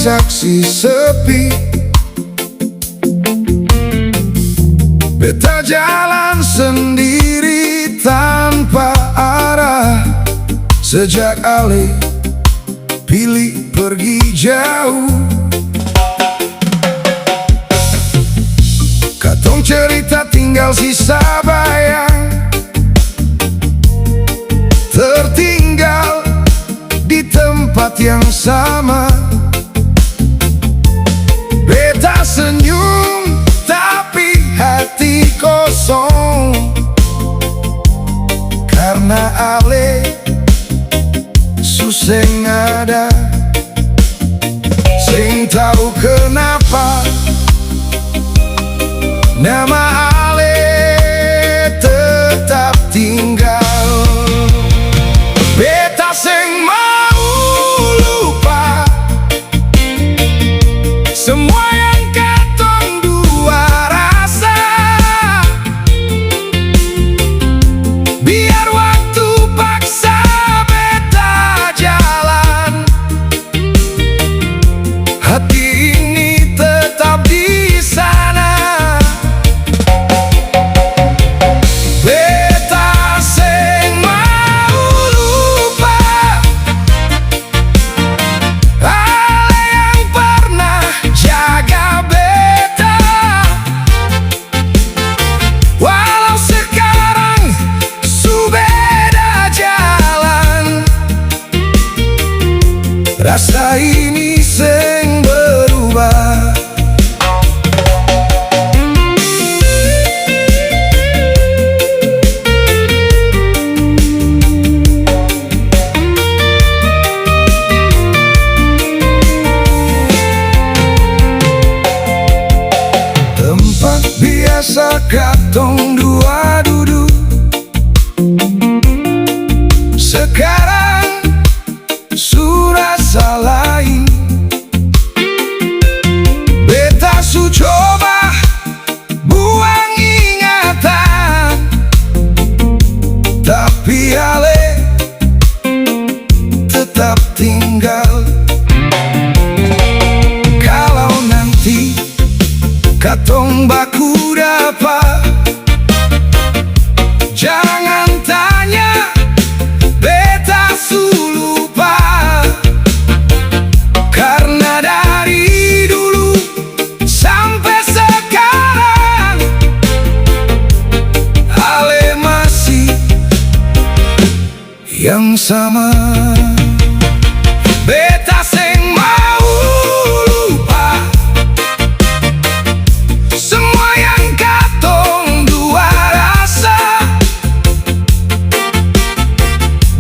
saksi sepi. Beta jalan sendiri tanpa arah. Sejak Ale pilih pergi jauh, katong cerita tinggal sisa bayang, tertinggal di tempat yang sama. Beta senyum tapi hati kosong, karena Ale suseng ada. Sing tahu kenapa nama Ale tetap tinggal. Beta seng mau lupa semua yang katong dua rasa. Biar waktu paksa beta jalan, hati ini tetap di sana. Beta seng mau lupa Ale yang pernah jaga beta. Walau sekarang su beda jalan, rasa ini seng berubah. Tempat biasa katong dua duduk, sekarang su rasa lain. Beta su coba buang ingatan, tapi Ale tetap tinggal. Kalau nanti katong baku dapat, jangan tanya beta su lupa, karena dari dulu sampai sekarang Ale masih yang sama. Beta seng mau lupa semua yang katong dua rasa.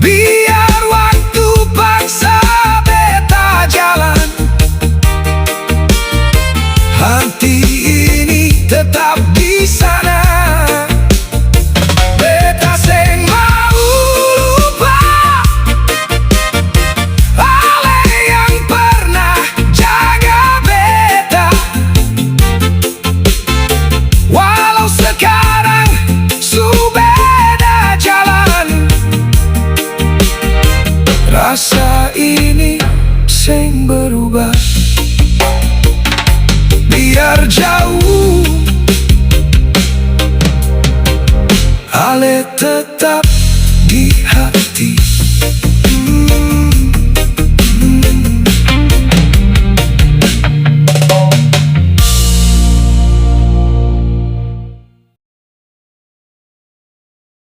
Biar waktu paksa beta jalan, hati ini tetap di sana. Beta seng mau lupa Ale yang pernah jaga beta. Walau sekarang su beda jalan, rasa ini seng berubah. Biar jauh Ale tetap